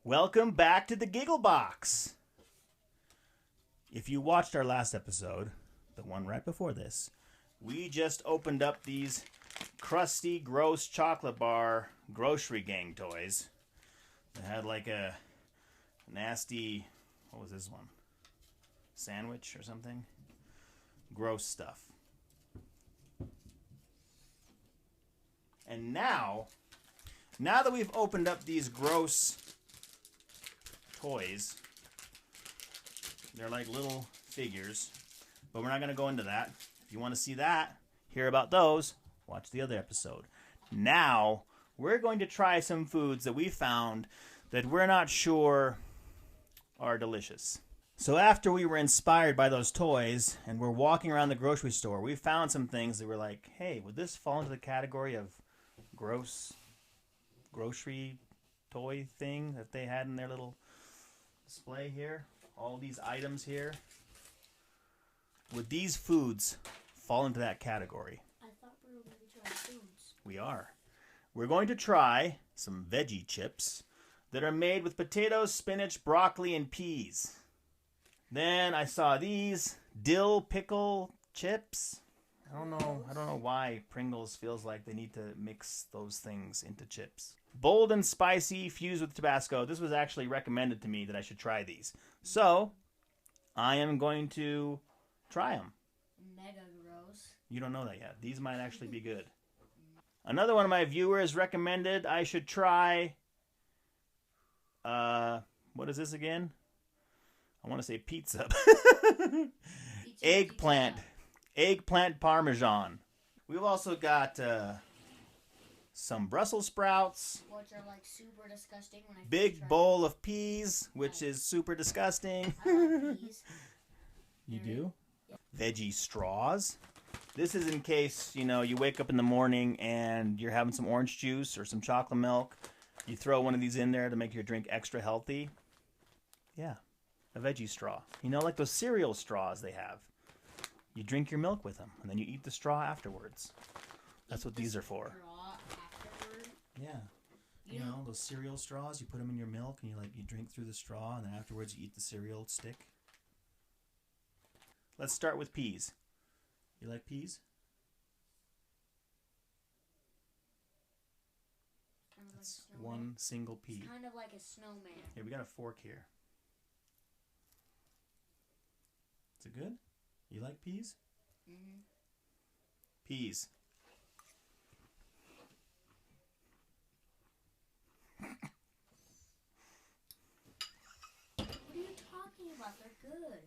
Welcome back to the Giggle Box. If you watched our last episode, the one right before this, we just opened up these crusty, gross chocolate bar Grossery Gang toys. They had like a nasty, what was this one? Sandwich or something? Gross stuff. And now that we've opened up these gross toys, they're like little figures, but we're not going to go into that. If you want to see that, hear about those, watch the other episode. Now, we're going to try some foods that we found that we're not sure are delicious. So after we were inspired by those toys and we're walking around the grocery store, we found some things that were like, hey, would this fall into the category of gross grocery toy thing that they had in their little display here? All these items here. Would these foods fall into that category? I thought we were going to try foods. We are. We're going to try some veggie chips that are made with potatoes, spinach, broccoli, and peas. Then I saw these dill pickle chips. I don't know why Pringles feels like they need to mix those things into chips. Bold and spicy, fused with Tabasco. This was actually recommended to me that I should try these. So, I am going to try them. Mega gross. You don't know that yet. These might actually be good. Another one of my viewers recommended I should try, what is this again? I want to say pizza. Eggplant. Pizza. Eggplant Parmesan. We've also got some Brussels sprouts. Which are like super disgusting when I Big bowl of peas, which is super disgusting. I like peas. You do? Veggie straws. This is in case, you wake up in the morning and you're having some orange juice or some chocolate milk. You throw one of these in there to make your drink extra healthy. Yeah, a veggie straw. Like those cereal straws they have. You drink your milk with them, and then you eat the straw afterwards. That's what these are for. Straw afterward? Yeah. Those cereal straws, you put them in your milk, and you drink through the straw, and then afterwards you eat the cereal stick. Let's start with peas. You like peas? That's one single pea. It's kind of like a snowman. Here, we got a fork here. Is it good? You like peas? Mm-hmm. Peas. What are you talking about? They're good.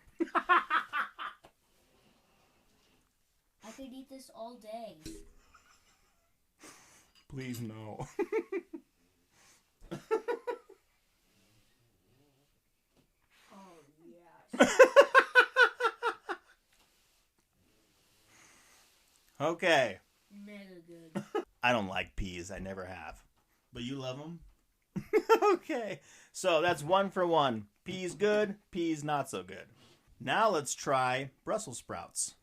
I could eat this all day. Please, no. Oh, yes. Okay. Mega good. I don't like peas. I never have. But you love them? Okay. So that's 1 for 1. Peas good, peas not so good. Now let's try Brussels sprouts.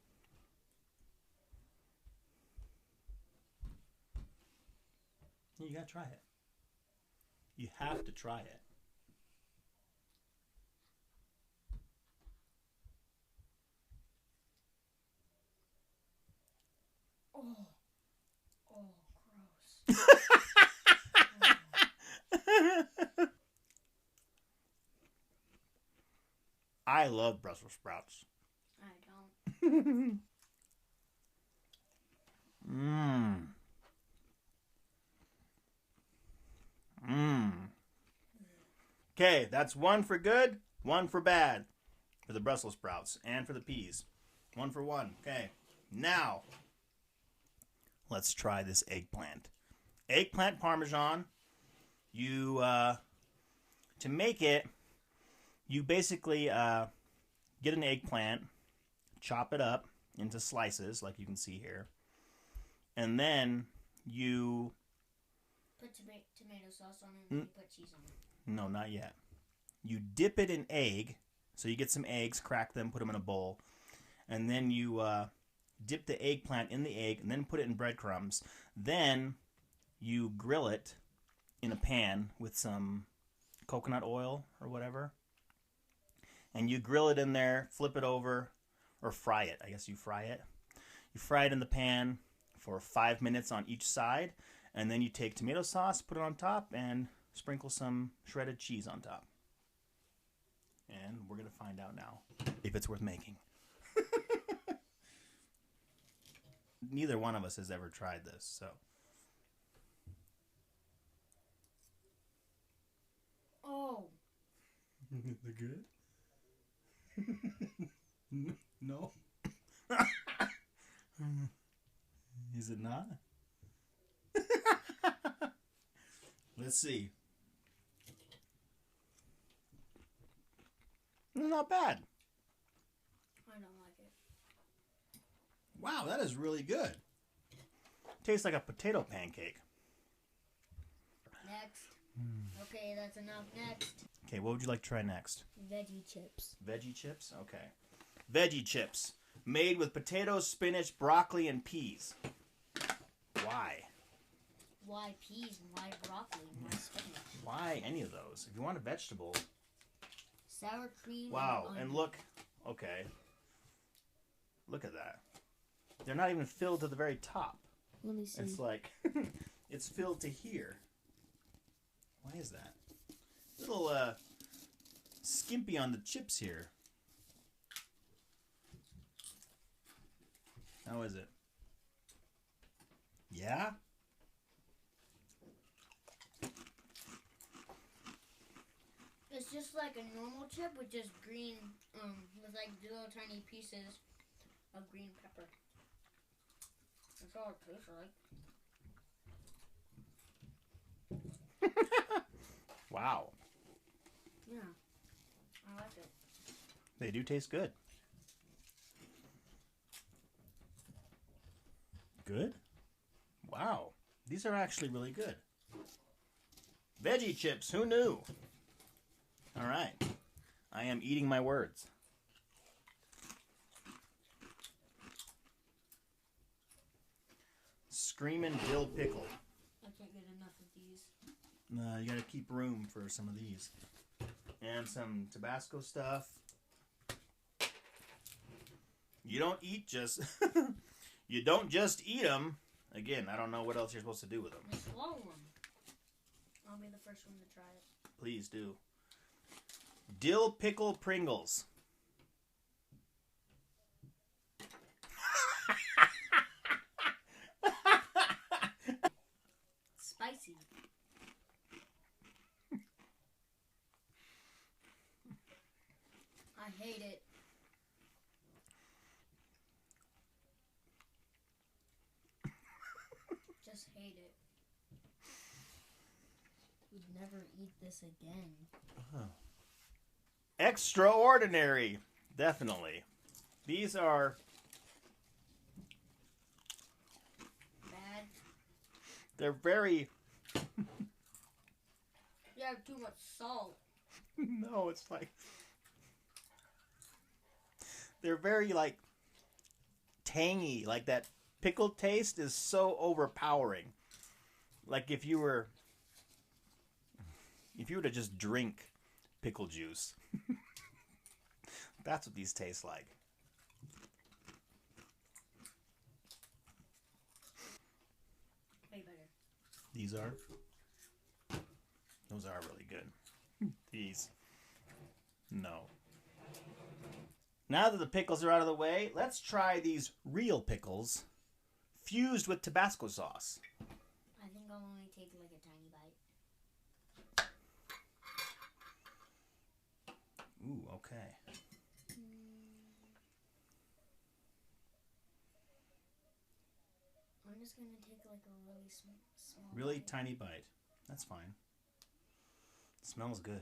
You gotta try it. You have to try it. Gross. I love Brussels sprouts. I don't. Okay, that's 1 for good, 1 for bad for the Brussels sprouts and for the peas. 1 for 1. Okay, now let's try this eggplant. Eggplant Parmesan. To make it, you basically get an eggplant, chop it up into slices like you can see here, and then you put tomato sauce on it and then you put cheese on it. No, not yet. You dip it in egg, so you get some eggs, crack them, put them in a bowl, and then you dip the eggplant in the egg and then put it in breadcrumbs. Then you grill it in a pan with some coconut oil or whatever. And you grill it in there, flip it over, or fry it. I guess you fry it. You fry it in the pan for 5 minutes on each side. And then you take tomato sauce, put it on top, and sprinkle some shredded cheese on top. And we're going to find out now if it's worth making. Neither one of us has ever tried this, so. Oh. They're good? No? Is it not? Let's see. Not bad. I don't like it. Wow, that is really good. Tastes like a potato pancake. Next. Okay, that's enough. Next. Okay, what would you like to try next? Veggie chips. Veggie chips? Okay. Veggie chips. Made with potatoes, spinach, broccoli, and peas. Why? Why peas and why broccoli and why spinach? Why any of those? If you want a vegetable. Sour cream. Wow, and look. Okay. Look at that. They're not even filled to the very top. Let me see. It's like, it's filled to here. Why is that? A little skimpy on the chips here. How is it? Yeah? It's just like a normal chip with just green, with like little tiny pieces of green pepper. That's all it tastes like. Wow. Yeah, I like it. They do taste good. Good? Wow. These are actually really good. Veggie chips, who knew? All right. I am eating my words. Screamin' dill pickle. I can't get enough of these. You gotta keep room for some of these. And some Tabasco stuff. You don't eat just... you don't just eat them. Again, I don't know what else you're supposed to do with them. Just swallow them. I'll be the first one to try it. Please do. Dill pickle Pringles. Spicy. I hate it. Just hate it. Would never eat this again. Oh. Extraordinary. Definitely. These are... Bad. They're very... You have too much salt. No, it's like... They're very, like, tangy. Like, that pickle taste is so overpowering. Like, if you were to just drink pickle juice. That's what these taste like. Way better. These are? Those are really good. These. No. Now that the pickles are out of the way, let's try these real pickles fused with Tabasco sauce. I think I'll only take like a tiny bite. Ooh, okay. I'm just gonna take like a really small Really bite. tiny bite. That's fine. It smells good.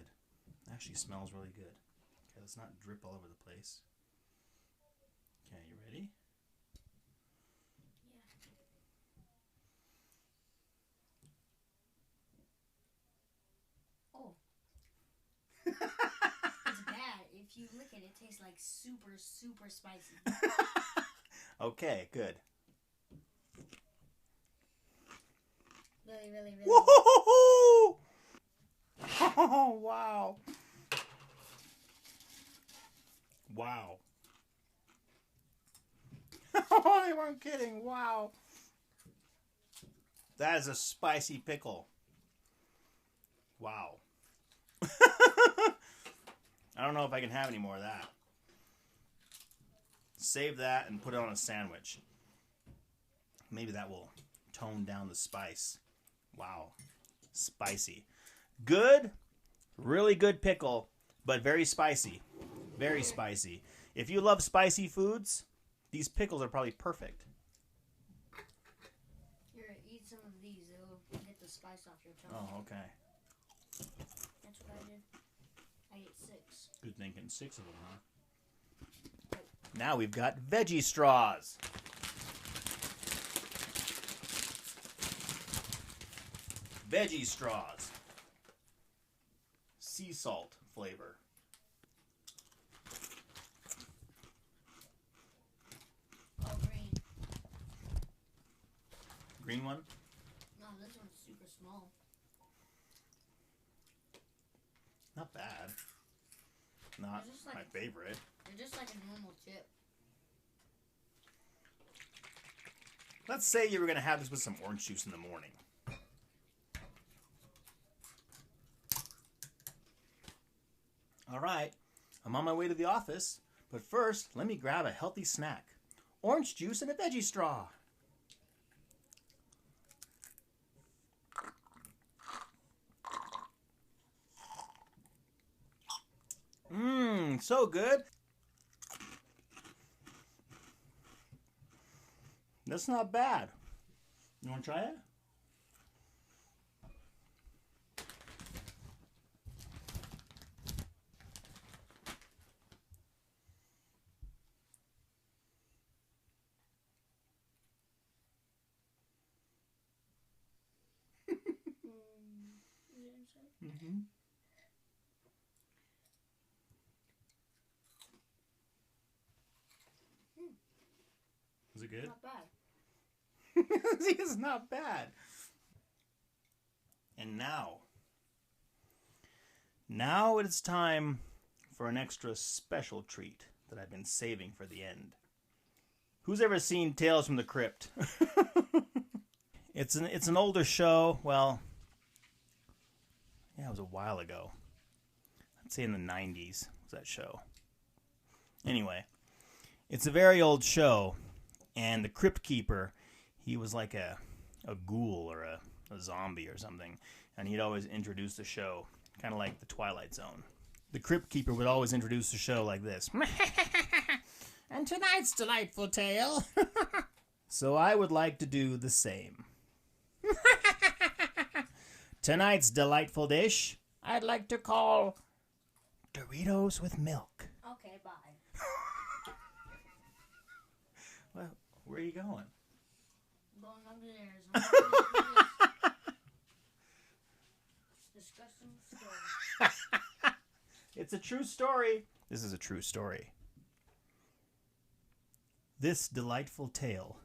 Actually smells really good. Okay, let's not drip all over the place. Okay, you ready? Yeah. Oh. It's bad. If you lick it, it tastes like super, super spicy. Okay, good. Really, really, really. Woo-hoo-hoo-hoo! Oh, wow. Wow. Oh, they weren't kidding. Wow. That is a spicy pickle. Wow. I don't know if I can have any more of that. Save that and put it on a sandwich. Maybe that will tone down the spice. Wow. Spicy. Good. Really good pickle, but very spicy. Very spicy. If you love spicy foods, these pickles are probably perfect. Here, eat some of these. It'll get the spice off your tongue. Oh, okay. That's what I did. I ate 6. Good thinking. 6 of them, huh? Now we've got veggie straws. Veggie straws. Sea salt flavor. Oh, green. Green one? No, this one's super small. Not bad. Not Just like my favorite. They're just like a normal chip. Let's say you were going to have this with some orange juice in the morning. All right, I'm on my way to the office, but first, let me grab a healthy snack. Orange juice and a veggie straw. Mmm, so good. That's not bad. You want to try it? Mm-hmm. Is it good? Not bad. It's not bad. And now it is time for an extra special treat that I've been saving for the end. Who's ever seen Tales from the Crypt? It's an older show. Well, yeah, it was a while ago. I'd say in the 90s was that show. Anyway, it's a very old show, and the Crypt Keeper, he was like a ghoul or a zombie or something, and he'd always introduce the show, kind of like the Twilight Zone. The Crypt Keeper would always introduce the show like this. And tonight's delightful tale. So I would like to do the same. Tonight's delightful dish, I'd like to call Doritos with milk. Okay, bye. Well, where are you going? I'm going upstairs. Disgusting story. It's a true story. This is a true story. This delightful tale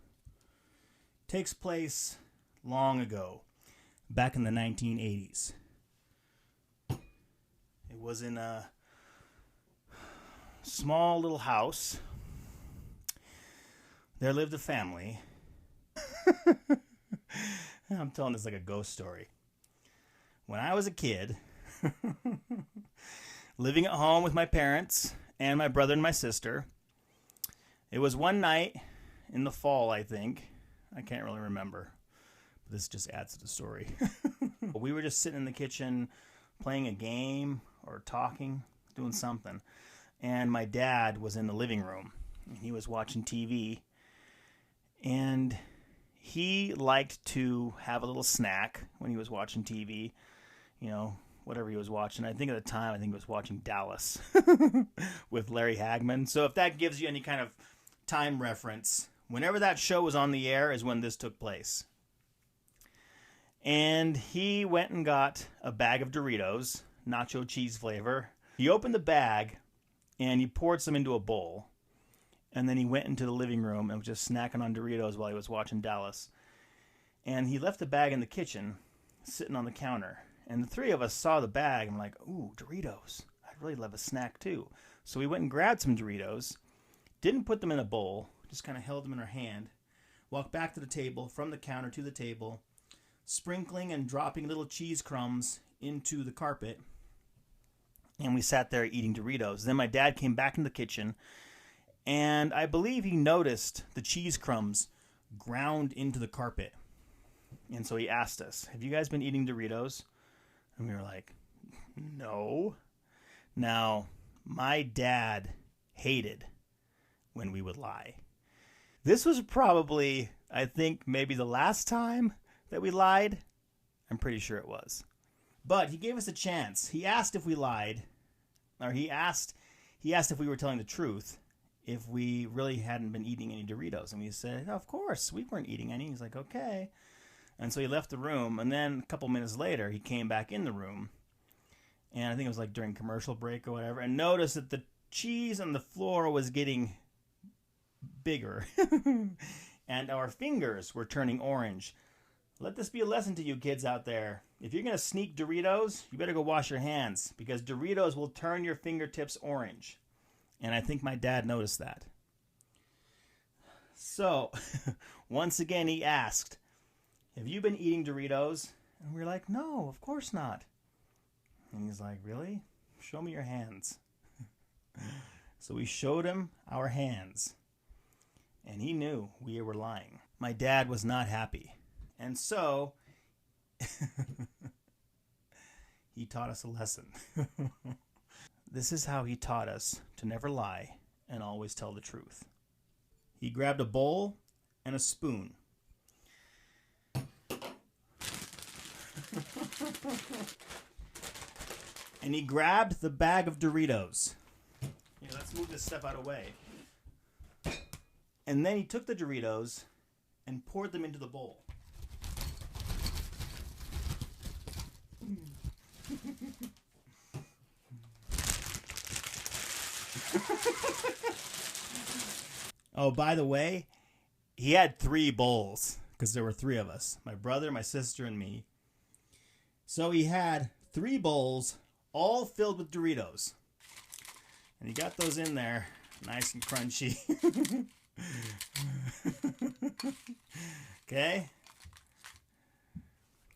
takes place long ago, back in the 1980s. It was in a small little house. There lived a family. I'm telling this like a ghost story. When I was a kid, living at home with my parents and my brother and my sister, it was one night in the fall, I think. I can't really remember. But this just adds to the story. We were just sitting in the kitchen playing a game or talking, doing something. And my dad was in the living room. And he was watching TV. And he liked to have a little snack when he was watching TV. You know, whatever he was watching. I think at the time, he was watching Dallas with Larry Hagman. So if that gives you any kind of time reference, whenever that show was on the air is when this took place. And he went and got a bag of Doritos, nacho cheese flavor. He opened the bag and he poured some into a bowl. And then he went into the living room and was just snacking on Doritos while he was watching Dallas. And he left the bag in the kitchen, sitting on the counter. And the three of us saw the bag. I'm like, ooh, Doritos. I'd really love a snack too. So we went and grabbed some Doritos. Didn't put them in a bowl. Just kind of held them in our hand. Walked back to the table, from the counter to the table, sprinkling and dropping little cheese crumbs into the carpet. And we sat there eating Doritos. Then my dad came back in the kitchen, and I believe he noticed the cheese crumbs ground into the carpet. And so he asked us, have you guys been eating Doritos? And we were like, no. Now, my dad hated when we would lie. This was probably, I think, maybe the last time that we lied. I'm pretty sure it was. But he gave us a chance. He asked if we lied, or he asked if we were telling the truth, if we really hadn't been eating any Doritos. And we said, of course, we weren't eating any. He's like, okay. And so he left the room, and then a couple minutes later, he came back in the room, and I think it was like during commercial break or whatever, and noticed that the cheese on the floor was getting bigger, and our fingers were turning orange. Let this be a lesson to you kids out there. If you're going to sneak Doritos, you better go wash your hands, because Doritos will turn your fingertips orange. And I think my dad noticed that. So, once again, he asked, have you been eating Doritos? And we're like, no, of course not. And he's like, really? Show me your hands. So we showed him our hands. And he knew we were lying. My dad was not happy. And so, he taught us a lesson. This is how he taught us to never lie and always tell the truth. He grabbed a bowl and a spoon. And he grabbed the bag of Doritos. Here, let's move this stuff out of the way. And then he took the Doritos and poured them into the bowl. Oh, by the way, he had 3 bowls because there were 3 of us. My brother, my sister, and me. So he had 3 bowls all filled with Doritos. And he got those in there nice and crunchy. Okay?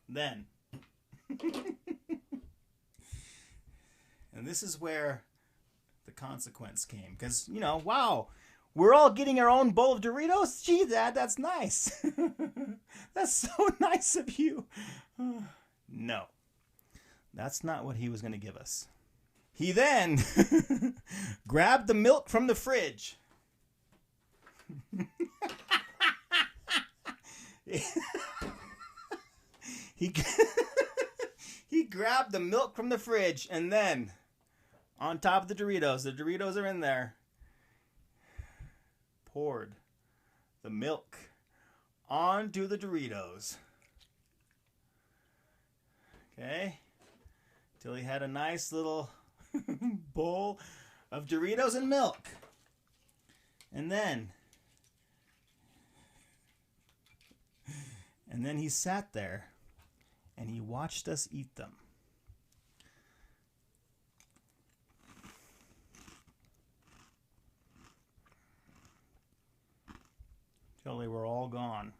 Then. And this is where the consequence came. Because, you know, wow, we're all getting our own bowl of Doritos? Gee, Dad, that's nice. That's so nice of you. No. That's not what he was going to give us. He then grabbed the milk from the fridge. He grabbed the milk from the fridge, and then on top of the Doritos are in there, poured the milk onto the Doritos. Okay? Till he had a nice little bowl of Doritos and milk. And then he sat there and he watched us eat them. Till they were all gone.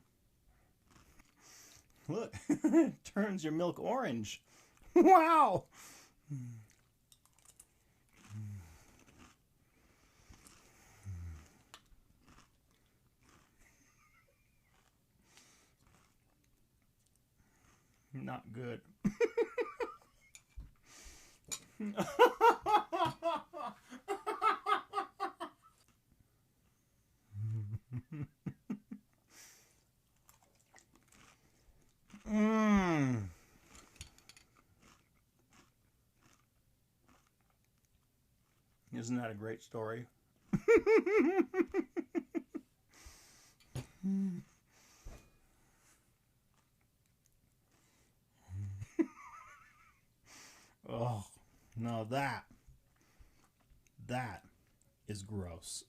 Look, it turns your milk orange. Wow! Not good. Isn't that a great story? Oh, no, that is gross.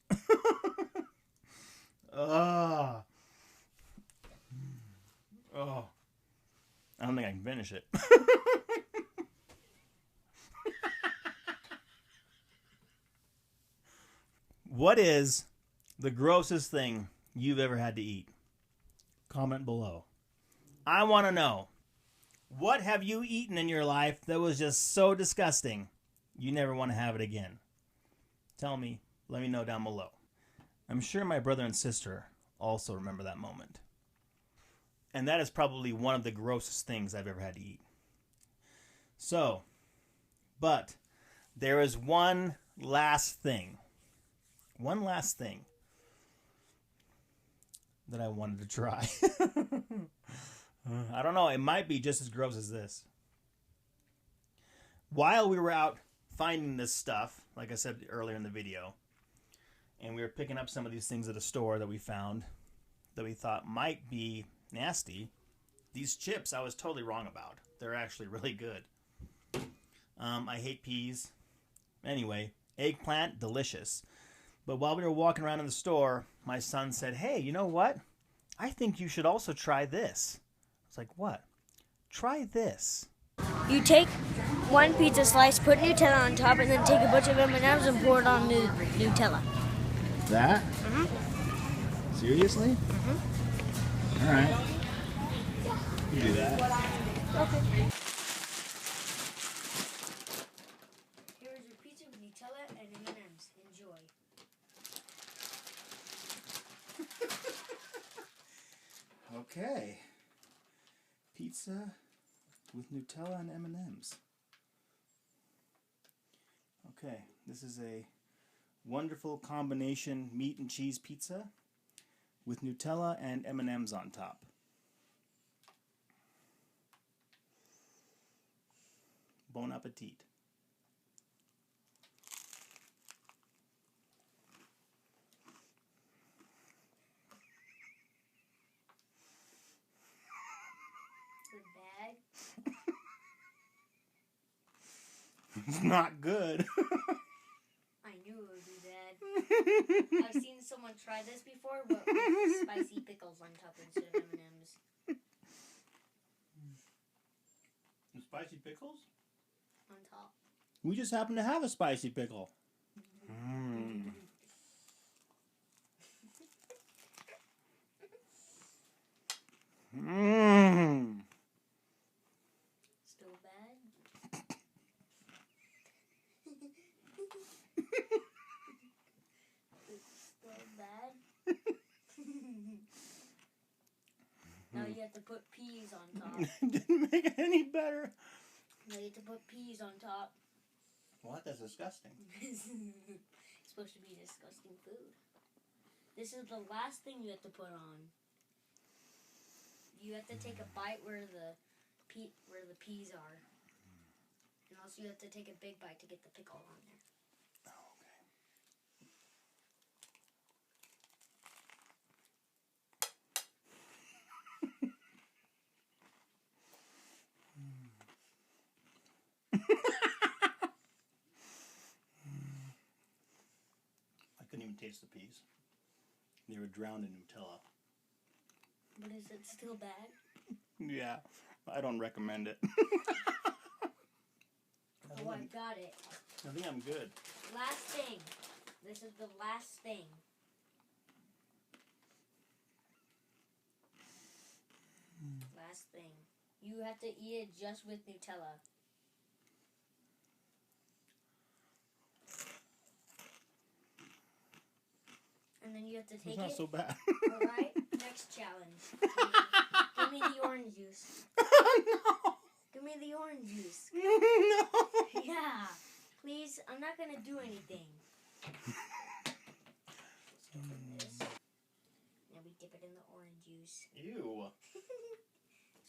Oh. I don't think I can finish it. What is the grossest thing you've ever had to eat? Comment below. I want to know. What have you eaten in your life that was just so disgusting you never want to have it again? Tell me. Let me know down below. I'm sure my brother and sister also remember that moment. And that is probably one of the grossest things I've ever had to eat. So, but there is one last thing. One last thing that I wanted to try. I don't know. It might be just as gross as this. While we were out finding this stuff, like I said earlier in the video, and we were picking up some of these things at a store that we found that we thought might be nasty, these chips I was totally wrong about. They're actually really good. I hate peas. Anyway, eggplant, delicious. But while we were walking around in the store, my son said, "Hey, you know what? I think you should also try this." I was like, "What?" "Try this." You take one pizza slice, put Nutella on top, and then take a bunch of M&Ms and pour it on Nutella. That? Mm-hmm. Seriously? Mm-hmm. All right. You do that. Okay. Here's your pizza with Nutella and M&Ms. Enjoy. Okay. Pizza with Nutella and M&Ms. Okay, this is a wonderful combination meat and cheese pizza with Nutella and M&Ms on top. Bon appetit. Bad. It's not good. I knew it would be bad. I've seen someone try this before, but with spicy pickles on top instead of M&Ms. Spicy pickles? On top. We just happen to have a spicy pickle. Mm. Mmm. Still bad? Still bad? Now you have to put peas on top. Didn't make it any better. Now you have to put peas on top. What? That's disgusting. It's supposed to be disgusting food. This is the last thing you have to put on. You have to take a bite where the peas are. And also you have to take a big bite to get the pickle on there. I couldn't even taste the peas. They were drowned in Nutella. But is it still bad? Yeah, I don't recommend it. Oh, I got it. I think I'm good. Last thing. This is the last thing. Last thing. You have to eat it just with Nutella. And then you have to take It's not so bad. Alright? Next challenge. Give me the orange juice. No. Give me the orange juice. No. Yeah. Please, I'm not going to do anything. Let's open this. Now we dip it in the orange juice. Ew.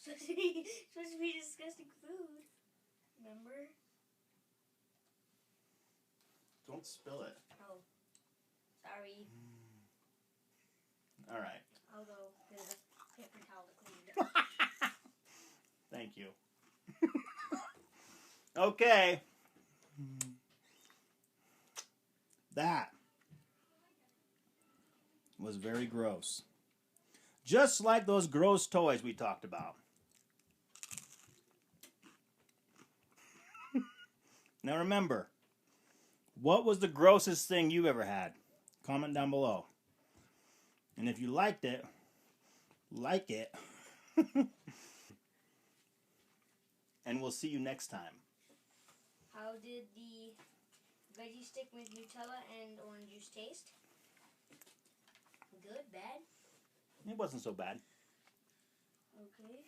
supposed to be disgusting food. Remember? Don't spill it. Oh. Sorry. All right. I'll go get a paper towel to clean it up. Thank you. Okay. That was very gross. Just like those gross toys we talked about. Now remember, what was the grossest thing you've ever had? Comment down below. And if you liked it, like it. And we'll see you next time. How did the veggie stick with Nutella and orange juice taste? Good, bad? It wasn't so bad. Okay.